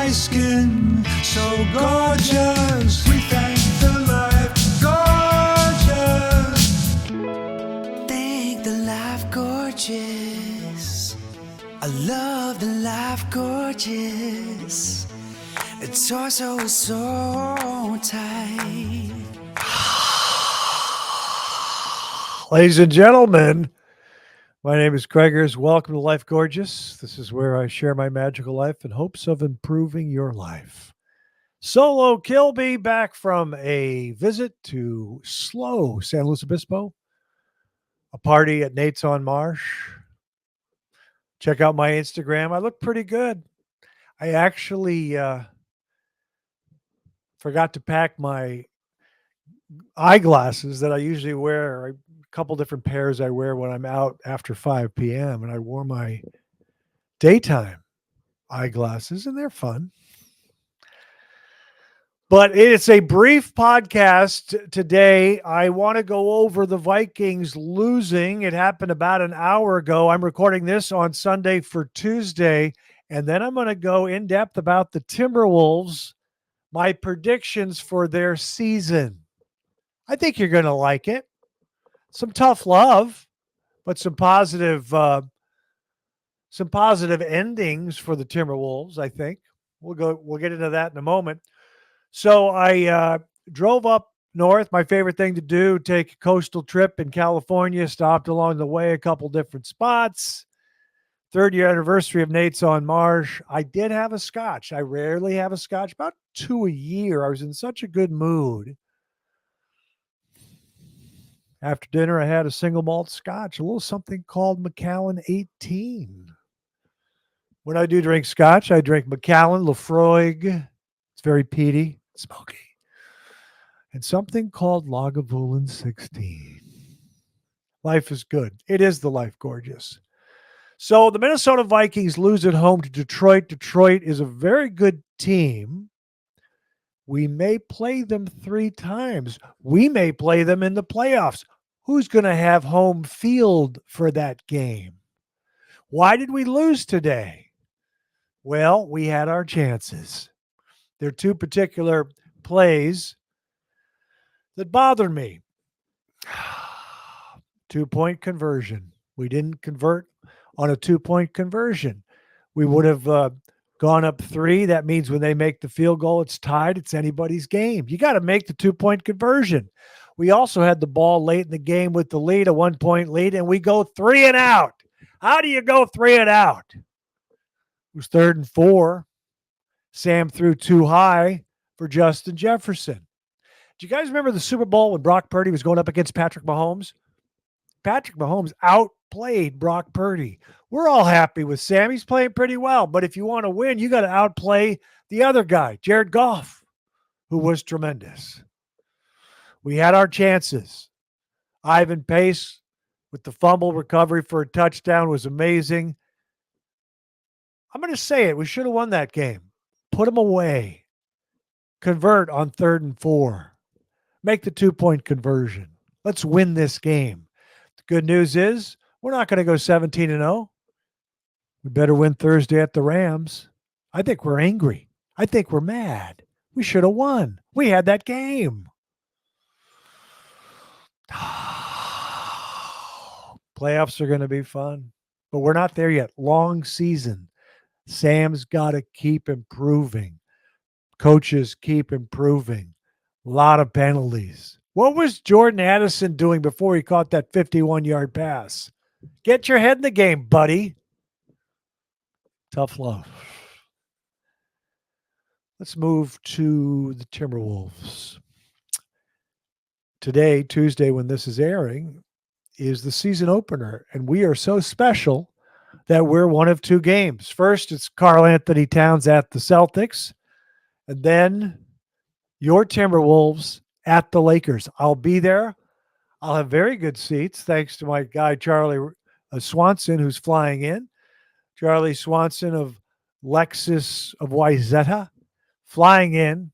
my skin so gorgeous. We thank the life gorgeous. Thank the life gorgeous. I love the life gorgeous. Its torso is so tight. Ladies and gentlemen, my name is Craigers. Welcome to Life Gorgeous. This is where I share my magical life in hopes of improving your life. Solo Kilby back from a visit to slow San Luis Obispo, a party at Nate's on Marsh. Check out my Instagram. I look pretty good. I actually forgot to pack my eyeglasses that I usually wear. A couple different pairs I wear when I'm out after 5 p.m. And I wore my daytime eyeglasses, and they're fun. But it's a brief podcast today. I want to go over the Vikings losing. It happened about an hour ago. I'm recording this on Sunday for Tuesday, and then I'm going to go in depth about the Timberwolves, my predictions for their season. I think you're going to like it. Some tough love, but some positive endings for the Timberwolves, I think. We'll get into that in a moment. So I drove up north. My favorite thing to do, take a coastal trip in California, stopped along the way a couple different spots. 3rd year anniversary of Nate's on Marsh. I did have a scotch. I rarely have a scotch, about 2 a year. I was in such a good mood. After dinner, I had a single malt scotch, a little something called Macallan 18. When I do drink scotch, I drink Macallan, Lafroig. It's very peaty, smoky. And something called Lagavulin 16. Life is good. It is the life gorgeous. So the Minnesota Vikings lose at home to Detroit. Detroit is a very good team. We may play them 3 times. We may play them in the playoffs. Who's going to have home field for that game? Why did we lose today? Well, we had our chances. There are 2 particular plays that bothered me. 2-point conversion. We didn't convert on a 2-point conversion. We would have gone up 3. That means when they make the field goal, it's tied. It's anybody's game. You got to make the 2-point conversion. We also had the ball late in the game with the lead, a 1-point lead, and we go 3 and out. How do you go 3 and out? It was 3rd and 4. Sam threw too high for Justin Jefferson. Do you guys remember the Super Bowl when Brock Purdy was going up against Patrick Mahomes? Patrick Mahomes outplayed Brock Purdy. We're all happy with Sam. He's playing pretty well. But if you want to win, you got to outplay the other guy, Jared Goff, who was tremendous. We had our chances. Ivan Pace with the fumble recovery for a touchdown was amazing. I'm going to say it. We should have won that game. Put them away. Convert on 3rd and 4. Make the 2-point conversion. Let's win this game. The good news is we're not going to go 17-0. We better win Thursday at the Rams. I think we're angry. I think we're mad. We should have won. We had that game. Playoffs are going to be fun, but we're not there yet. Long season. Sam's got to keep improving. Coaches keep improving. A lot of penalties. What was Jordan Addison doing before he caught that 51-yard pass? Get your head in the game, buddy. Tough love. Let's move to the Timberwolves. Today, Tuesday, when this is airing, is the season opener, and we are so special that we're one of 2 games. First, it's Karl Anthony Towns at the Celtics, and then your Timberwolves at the Lakers. I'll be there. I'll have very good seats, thanks to my guy, Charlie Swanson, who's flying in. Charlie Swanson of Lexus of Wayzata, flying in.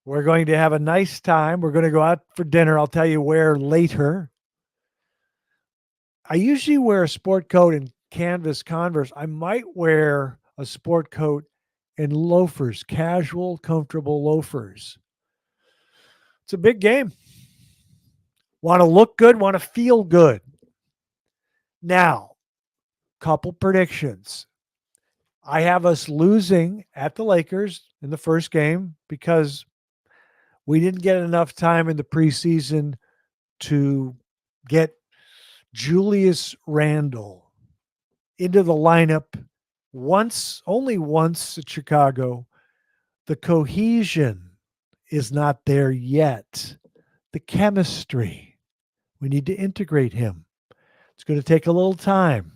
We're going to have a nice time. We're going to go out for dinner. I'll tell you where later. I usually wear a sport coat and canvas Converse. I might wear a sport coat in loafers, casual, comfortable loafers. It's a big game. Want to look good, want to feel good. Now, couple predictions. I have us losing at the Lakers in the first game because we didn't get enough time in the preseason to get Julius Randle into the lineup only once at Chicago. The cohesion is not there yet. The chemistry, we need to integrate him. It's going to take a little time.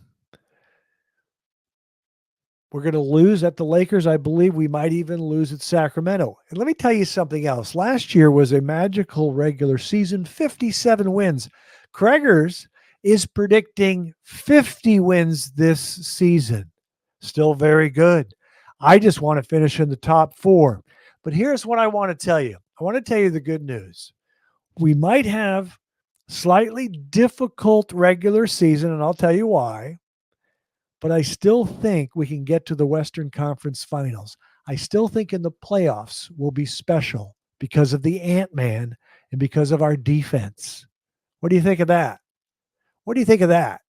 We're going to lose at the Lakers. I believe we might even lose at Sacramento. And let me tell you something else. Last year was a magical regular season, 57 wins. Kreger's is predicting 50 wins this season. Still very good. I just want to finish in the top 4. But here's what I want to tell you. I want to tell you the good news. We might have slightly difficult regular season, and I'll tell you why. But I still think we can get to the Western Conference Finals. I still think in the playoffs will be special because of the Ant-Man and because of our defense. What do you think of that? What do you think of that?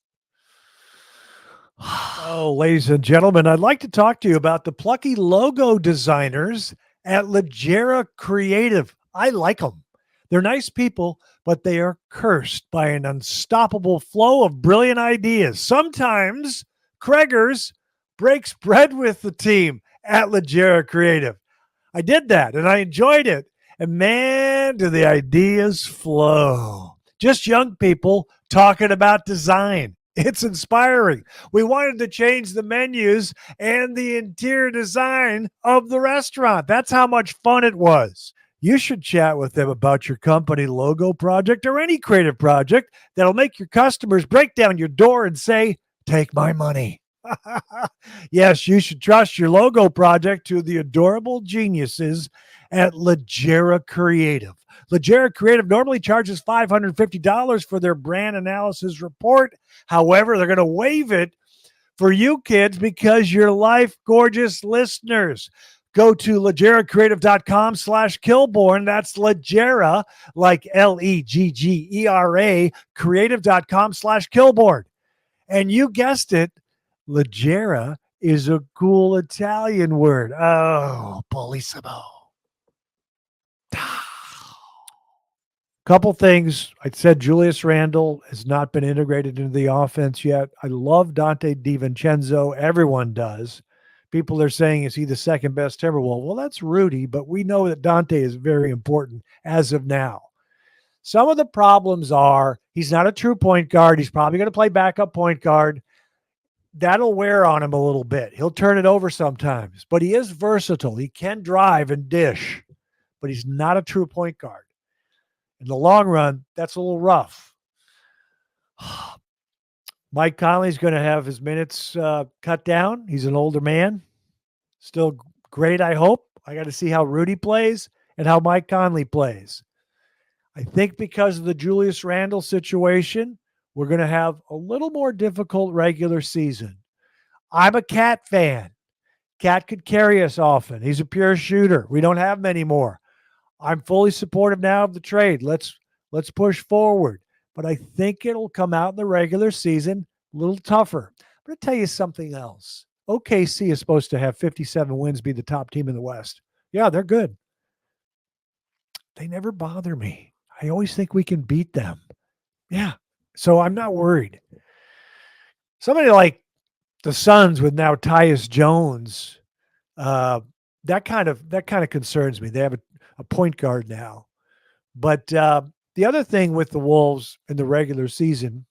Oh, ladies and gentlemen, I'd like to talk to you about the plucky logo designers at Leggera Creative. I like them. They're nice people, but they are cursed by an unstoppable flow of brilliant ideas. Sometimes Kreger's breaks bread with the team at Leggera Creative. I did that, and I enjoyed it. And man, do the ideas flow. Just young people talking about design. It's inspiring. We wanted to change the menus and the interior design of the restaurant. That's how much fun it was. You should chat with them about your company logo project or any creative project that'll make your customers break down your door and say, "Take my money." Yes, you should trust your logo project to the adorable geniuses at Leggera Creative. Leggera Creative normally charges $550 for their brand analysis report. However, they're going to waive it for you kids because you're life gorgeous listeners. Go to LeggeraCreative.com/Kilborn. That's Leggera, like Leggera, creative.com/Kilborn. And you guessed it, Leggera is a cool Italian word. Oh, bellissimo. Couple things. I said Julius Randle has not been integrated into the offense yet. I love Dante DiVincenzo. Everyone does. People are saying, is he the second best Timberwolves? Well, that's Rudy, but we know that Dante is very important as of now. Some of the problems are he's not a true point guard. He's probably going to play backup point guard. That'll wear on him a little bit. He'll turn it over sometimes, but he is versatile. He can drive and dish, but he's not a true point guard. In the long run, that's a little rough. Mike Conley's going to have his minutes cut down. He's an older man. Still great, I hope. I got to see how Rudy plays and how Mike Conley plays. I think because of the Julius Randle situation, we're going to have a little more difficult regular season. I'm a Cat fan. Cat could carry us often. He's a pure shooter. We don't have many more. I'm fully supportive now of the trade. Let's push forward. But I think it'll come out in the regular season a little tougher. I'm going to tell you something else. OKC is supposed to have 57 wins, be the top team in the West. Yeah, they're good. They never bother me. I always think we can beat them. Yeah. So I'm not worried. Somebody like the Suns with now Tyus Jones, that kind of concerns me. They have a point guard now. But the other thing with the Wolves in the regular season,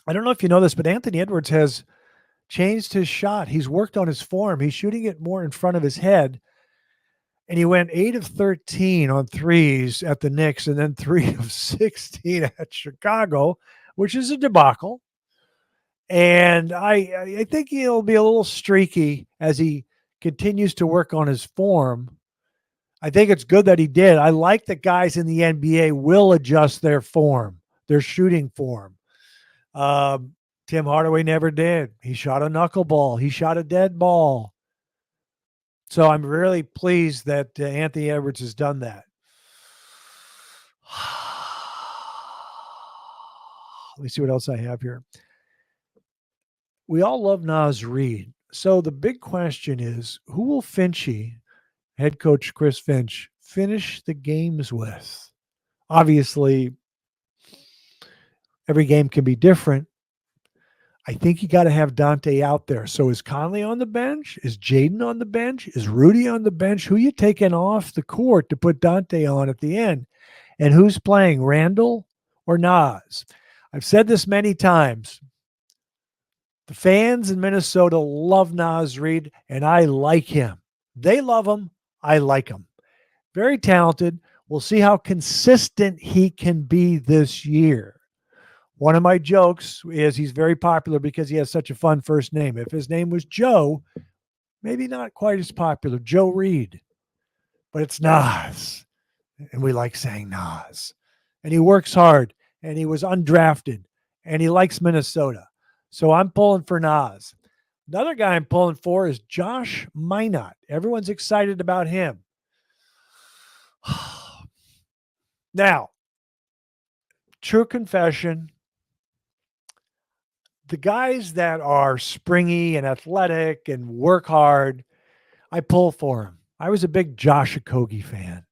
I don't know if you know this, but Anthony Edwards has changed his shot. He's worked on his form. He's shooting it more in front of his head. And he went 8 of 13 on threes at the Knicks and then 3 of 16 at Chicago, which is a debacle. And I think he'll be a little streaky as he continues to work on his form. I think it's good that he did. I like that guys in the NBA will adjust their form, their shooting form. Tim Hardaway never did. He shot a knuckleball. He shot a dead ball. So I'm really pleased that Anthony Edwards has done that. Let me see what else I have here. We all love Naz Reid. So the big question is, who will Finchie, head coach Chris Finch, finish the games with? Obviously, every game can be different. I think you got to have Dante out there. So is Conley on the bench? Is Jaden on the bench? Is Rudy on the bench? Who you taking off the court to put Dante on at the end? And who's playing, Randall or Naz? I've said this many times. The fans in Minnesota love Naz Reid, and I like him. They love him. I like him. Very talented. We'll see how consistent he can be this year. One of my jokes is he's very popular because he has such a fun first name. If his name was Joe, maybe not quite as popular, Joe Reed, but it's Naz. And we like saying Naz. And he works hard, and he was undrafted, and he likes Minnesota. So I'm pulling for Naz. Another guy I'm pulling for is Josh Minot. Everyone's excited about him. Now, true confession, the guys that are springy and athletic and work hard, I pull for them. I was a big Josh Okogie fan.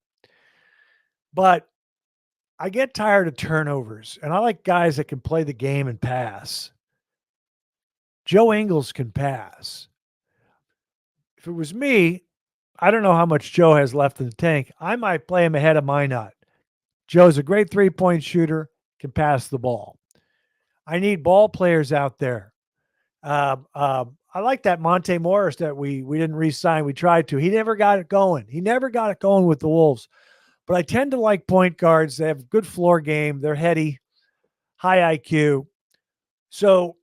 But I get tired of turnovers, and I like guys that can play the game and pass. Joe Ingles can pass. If it was me, I don't know how much Joe has left in the tank. I might play him ahead of Minot. Joe's a great three-point shooter, can pass the ball. I need ball players out there. I like that Monte Morris that we didn't re-sign. We tried to. He never got it going. He never got it going with the Wolves. But I tend to like point guards. They have good floor game. They're heady, high IQ. So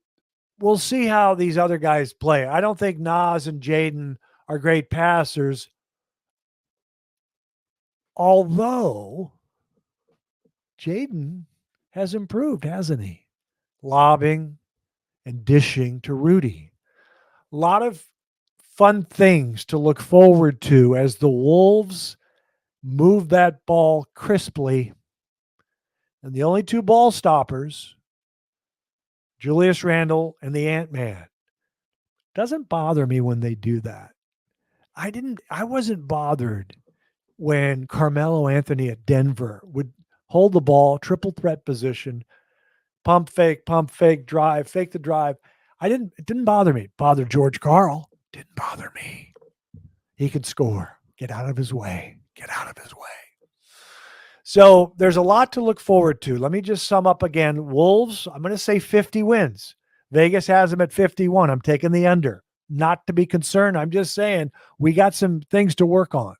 we'll see how these other guys play. I don't think Naz and Jaden are great passers. Although Jaden has improved, hasn't he? Lobbing and dishing to Rudy. A lot of fun things to look forward to as the Wolves move that ball crisply. And the only two ball stoppers, Julius Randle and the Ant-Man. Doesn't bother me when they do that. I wasn't bothered when Carmelo Anthony at Denver would hold the ball, triple threat position, pump, fake, drive, fake the drive. It didn't bother me. Bothered George Karl. Didn't bother me. He could score. Get out of his way. Get out of his way. So there's a lot to look forward to. Let me just sum up again. Wolves, I'm going to say 50 wins. Vegas has them at 51. I'm taking the under. Not to be concerned. I'm just saying we got some things to work on.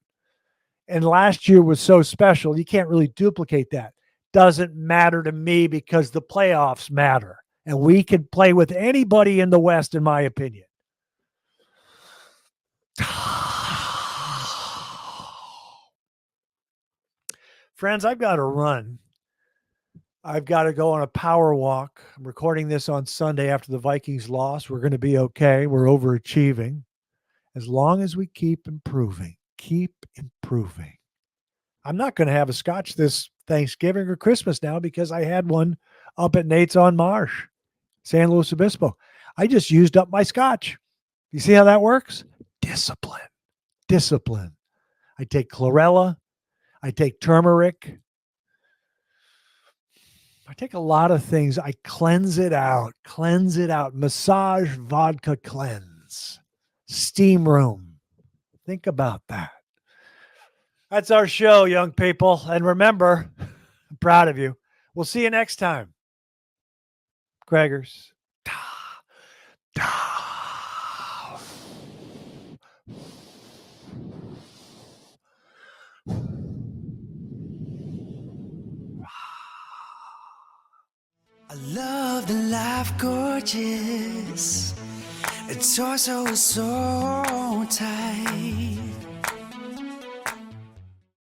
And last year was so special. You can't really duplicate that. Doesn't matter to me because the playoffs matter. And we can play with anybody in the West, in my opinion. Friends, I've got to run. I've got to go on a power walk. I'm recording this on Sunday after the Vikings loss. We're going to be okay. We're overachieving. As long as we keep improving. Keep improving. I'm not going to have a scotch this Thanksgiving or Christmas now because I had one up at Nate's on Marsh, San Luis Obispo. I just used up my scotch. You see how that works? Discipline. Discipline. I take chlorella. I take turmeric. I take a lot of things. I cleanse it out. Cleanse it out. Massage vodka cleanse. Steam room. Think about that. That's our show, young people. And remember, I'm proud of you. We'll see you next time. Craigers. I love the life gorgeous. Its torso is so tight.